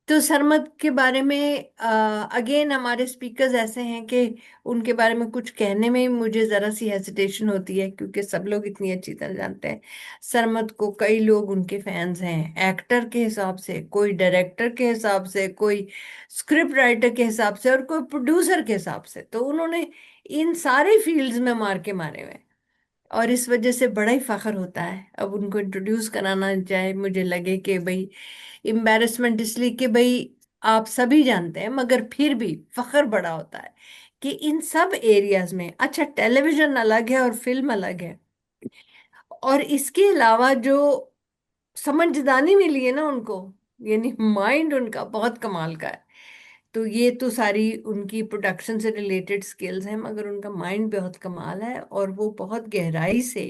तो सरमद के बारे में अगेन हमारे स्पीकर्स ऐसे हैं कि उनके बारे में कुछ कहने में ही मुझे जरा सी हेजिटेशन होती है, क्योंकि सब लोग इतनी अच्छी तरह जानते हैं सरमद को। कई लोग उनके फैंस हैं, एक्टर के हिसाब से, कोई डायरेक्टर के हिसाब से, कोई स्क्रिप्ट राइटर के हिसाब से, और कोई प्रोड्यूसर के हिसाब से। तो उन्होंने इन सारे फील्ड्स में मार के मारे हुए हैं, और इस वजह से बड़ा ही फख्र होता है अब उनको इंट्रोड्यूस कराना। चाहे मुझे लगे कि भाई एम्बैरेसमेंट इसलिए कि भाई आप सभी जानते हैं, मगर फिर भी फख्र बड़ा होता है कि इन सब एरियाज में, अच्छा टेलीविजन अलग है और फिल्म अलग है, और इसके अलावा जो समझदारी मिली है ना उनको, यानी माइंड उनका बहुत कमाल का है। तो ये तो सारी उनकी प्रोडक्शन से रिलेटेड स्किल्स हैं, मगर उनका माइंड बहुत कमाल है, और वो बहुत गहराई से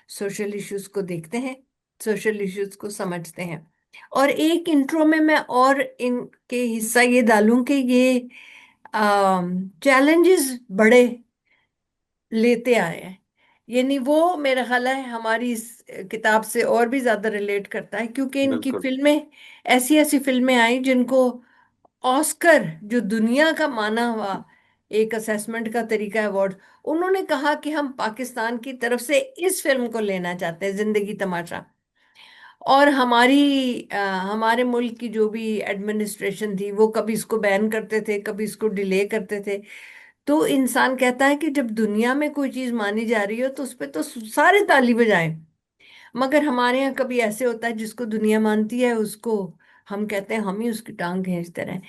सोशल इश्यूज को देखते हैं, सोशल इश्यूज को समझते हैं। और एक इंट्रो में मैं और इनके हिस्सा ये डालूं कि ये चैलेंजेस बड़े लेते आए हैं। यानी वो मेरा ख्याल है हमारी इस किताब से और भी ज्यादा रिलेट करता है, क्योंकि इनकी बिल्कुल। फिल्में, ऐसी ऐसी फिल्में आई जिनको ऑस्कर, जो दुनिया का माना हुआ एक असेसमेंट का तरीका है, अवार्ड, उन्होंने कहा कि हम पाकिस्तान की तरफ से इस फिल्म को लेना चाहते हैं, जिंदगी तमाशा। और हमारे मुल्क की जो भी एडमिनिस्ट्रेशन थी, वो कभी इसको बैन करते थे, कभी इसको डिले करते थे। तो इंसान कहता है कि जब दुनिया में कोई चीज मानी जा रही हो तो उस पे तो सारे ताली बजाएं। मगर हमारे यहाँ कभी ऐसे होता है, जिसको दुनिया मानती है उसको हम कहते हैं हम ही उसकी टांग खींचते रहे।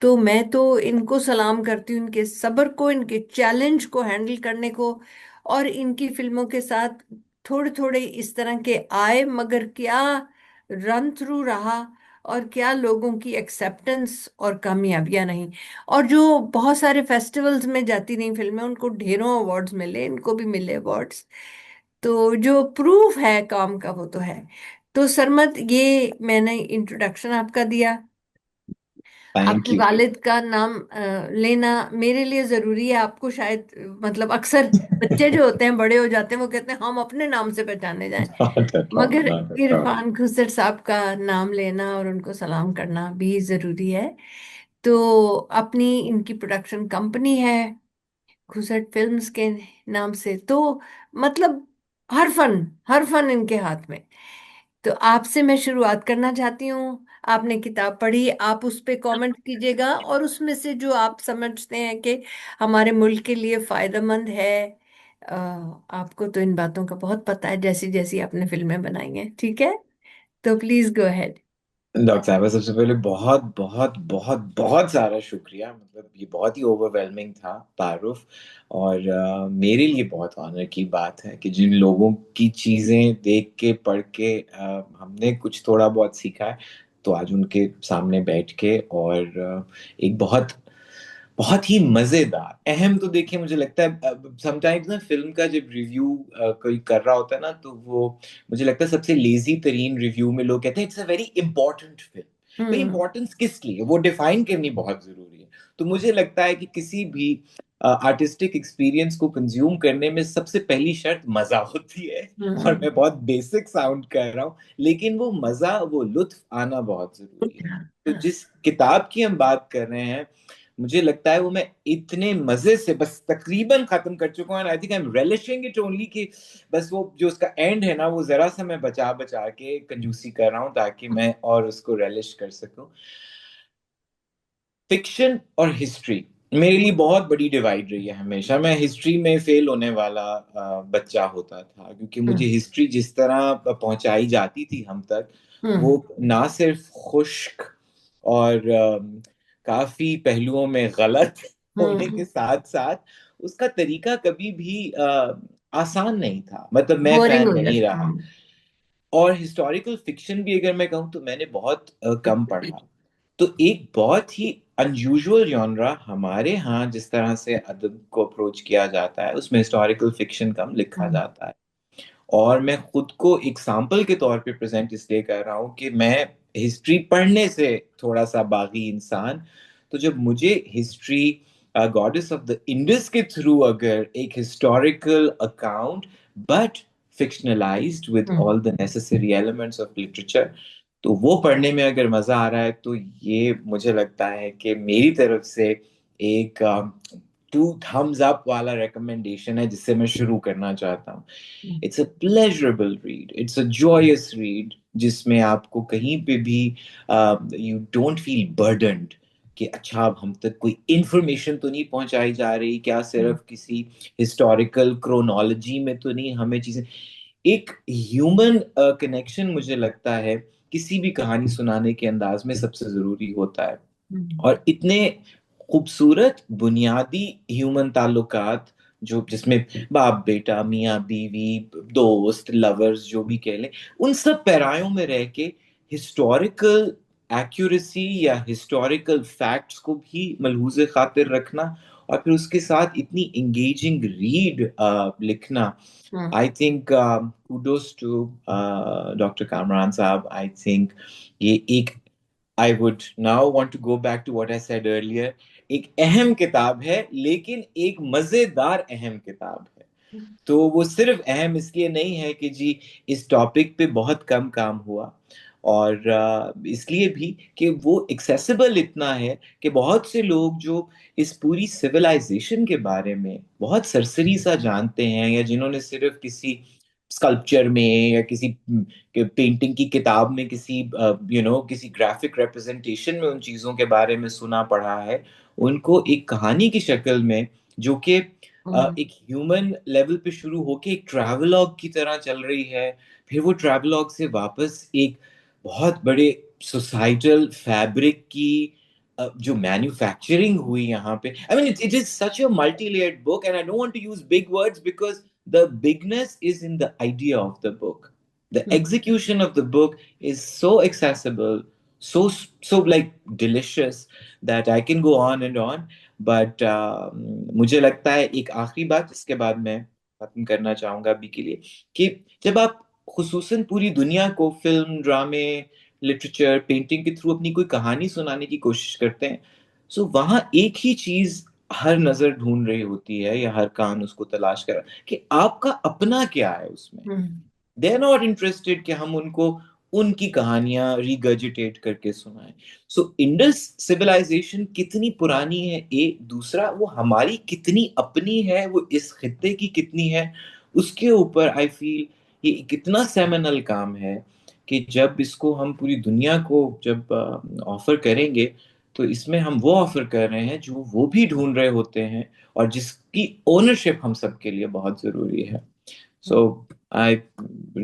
तो मैं तो इनको सलाम करती हूँ, इनके सब्र को, इनके चैलेंज को हैंडल करने को। और इनकी फिल्मों के साथ थोड़े थोड़े इस तरह के आए, मगर क्या रन थ्रू रहा, और क्या लोगों की एक्सेप्टेंस और कामयाबियां नहीं। और जो बहुत सारे फेस्टिवल्स में जाती रही फिल्में, उनको ढेरों अवार्ड्स मिले, इनको भी मिले अवार्ड्स। तो जो प्रूफ है काम का वो तो है। तो सरमत, ये मैंने इंट्रोडक्शन आपका दिया। थैंक आपके यू। वालिद का नाम लेना मेरे लिए जरूरी है, आपको शायद, मतलब अक्सर बच्चे जो होते हैं बड़े हो जाते हैं, वो कहते हैं हम अपने नाम से पहचाने जाएं। नॉट एट ऑल, मगर नॉट एट ऑल। इरफान खुसर साहब का नाम लेना और उनको सलाम करना भी जरूरी है। तो अपनी इनकी प्रोडक्शन कंपनी है खुसट फिल्म्स के नाम से। तो मतलब हर फन इनके हाथ में। तो आपसे मैं शुरुआत करना चाहती हूँ। आपने किताब पढ़ी, आप उस पे कमेंट कीजिएगा, और उसमें से जो आप समझते हैं कि हमारे मुल्क के लिए फायदेमंद है। आपको तो इन बातों का बहुत पता है, जैसी जैसी आपने फिल्में बनाई हैं, ठीक है? तो प्लीज गो अहेड। डॉक्टर साहब, सबसे पहले बहुत बहुत बहुत बहुत सारा शुक्रिया। मतलब ये बहुत ही ओवरवेलमिंग था तारुफ। और मेरे लिए बहुत ऑनर की बात है कि जिन लोगों की चीज़ें देख के पढ़ के हमने कुछ थोड़ा बहुत सीखा है, तो आज उनके सामने बैठ के और एक बहुत बहुत ही मजेदार अहम, तो देखिए मुझे लगता है समटाइम्स ना फिल्म का जब रिव्यू कोई कर रहा होता है ना, तो वो मुझे लगता है सबसे लेजी तरीन रिव्यू में लोग कहते हैं it's a very important film. भाई हम्म। इंपॉर्टेंस किस लिए, वो डिफाइन करनी बहुत जरूरी है। तो मुझे लगता है कि किसी भी आर्टिस्टिक एक्सपीरियंस को कंज्यूम करने में सबसे पहली शर्त मजा होती है। और हम्म। मैं बहुत बेसिक साउंड कर रहा हूँ, लेकिन वो मजा, वो लुत्फ आना बहुत जरूरी है। तो जिस किताब की हम बात कर रहे हैं, मुझे लगता है वो मैं इतने मजे से बस तकरीबन खत्म कर चुका हूँ। I think I am relishing it only कि बस वो जो उसका एंड है ना, वो जरा सा मैं बचा बचा के कंजूसी कर रहा हूँ ताकि मैं और उसको रेलिश कर सकूं। फिक्शन और हिस्ट्री मेरे लिए बहुत बड़ी डिवाइड रही है। हमेशा मैं हिस्ट्री में फेल होने वाला बच्चा होता था, क्योंकि मुझे हम्म। हिस्ट्री जिस तरह पहुंचाई जाती थी हम तक, वो हम्म। ना सिर्फ खुश्क और काफी पहलुओं में गलत होने के हम्म। साथ साथ उसका तरीका कभी भी आसान नहीं था। मतलब मैं बोरिंग फैन हो नहीं जाता। रहा। और हिस्टोरिकल फिक्शन भी अगर मैं कहूँ तो मैंने बहुत कम पढ़ा। तो एक बहुत ही अनयूजुअल जॉनरा हमारे यहाँ जिस तरह से अदब को अप्रोच किया जाता है, उसमें हिस्टोरिकल फिक्शन कम लिखा हम्म। जाता है। और मैं खुद को एग्जाम्पल के तौर पे प्रेजेंट इसलिए कर रहा हूँ कि मैं हिस्ट्री पढ़ने से थोड़ा सा बागी इंसान। तो जब मुझे history goddess of the Indus के थ्रू अगर एक historical account, but fictionalized with hmm. all the necessary elements of literature, तो वो पढ़ने में अगर मजा आ रहा है तो ये मुझे लगता है कि मेरी तरफ से एक 2 thumbs up वाला रिकमेंडेशन है जिससे मैं शुरू करना चाहता हूँ। It's a pleasurable read, it's a joyous read, जिसमें आपको कहीं पे भी यू डोंट फील बर्डन्ड कि अच्छा अब हम तक कोई इंफॉर्मेशन तो नहीं पहुंचाई जा रही, क्या सिर्फ किसी हिस्टोरिकल क्रोनोलॉजी में तो नहीं हमें चीजें। एक ह्यूमन कनेक्शन मुझे लगता है किसी भी कहानी सुनाने के अंदाज में सबसे जरूरी होता है। और इतने खूबसूरत बुनियादी ह्यूमन ताल्लुकात जो जिसमें बाप बेटा मियाँ बीवी दोस्त लवर्स जो भी कह लें, उन सब पैरायों में रह के हिस्टोरिकल एक्यूरेसी या हिस्टोरिकल फैक्ट्स को भी मलहूज़ खातिर रखना, और फिर उसके साथ इतनी एंगेजिंग रीड लिखना। I think kudos to doctor Kamran साहब। आई थिंक ये एक, I would now want to go back to what I said earlier, एक अहम किताब है लेकिन एक मजेदार अहम किताब है। तो वो सिर्फ अहम इसलिए नहीं है कि जी इस टॉपिक पे बहुत कम काम हुआ, और इसलिए भी कि वो एक्सेसिबल इतना है कि बहुत से लोग जो इस पूरी सिविलाइजेशन के बारे में बहुत सरसरी सा जानते हैं, या जिन्होंने सिर्फ किसी स्कल्पचर में या किसी पेंटिंग की किताब में किसी किसी ग्राफिक रिप्रेजेंटेशन में उन चीजों के बारे में सुना पढ़ा है, उनको एक कहानी की शक्ल में, जो कि एक ह्यूमन लेवल पे शुरू होके एक ट्रैवलॉग की तरह चल रही है, फिर वो ट्रैवलॉग से वापस एक बहुत बड़े सोसाइटल फैब्रिक की जो मैन्युफैक्चरिंग हुई यहाँ पे। I mean it is such a multi layered book, and I don't want to use big words because the bigness is in the idea of the book. The execution of the book is so accessible, so so like delicious that I can go on and on. But मुझे लगता है एक आखिरी बात इसके बाद मैं खत्म करना चाहूंगा अभी के लिए, कि जब आप खुसूसन पूरी दुनिया को फिल्म ड्रामे लिटरेचर पेंटिंग के थ्रू अपनी कोई कहानी सुनाने की कोशिश करते हैं, सो वहां एक ही चीज हर नजर ढूंढ रही होती है या हर कान उसको तलाश कर रहा है कि आपका अपना क्या है उसमें। दे आर नॉट इंटरेस्टेड कि हम उनको उनकी कहानियां रिगर्जिटेट करके सुनाएं। सो इंडस सिविलाइजेशन कितनी पुरानी है, एक दूसरा वो हमारी कितनी अपनी है, वो इस खित्ते की कितनी है, उसके ऊपर आई फील ये कितना सेमिनल काम है कि जब इसको हम पूरी दुनिया को जब ऑफर करेंगे, तो इसमें हम वो ऑफर कर रहे हैं जो वो भी ढूंढ रहे होते हैं, और जिसकी ओनरशिप हम सबके लिए बहुत जरूरी है। So I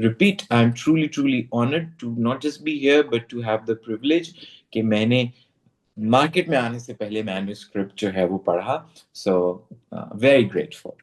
repeat, I'm truly, truly honored to not just be here, but to have the privilege कि मैंने मार्केट में आने से पहले मैन्युस्क्रिप्ट जो है वो पढ़ा। So very grateful.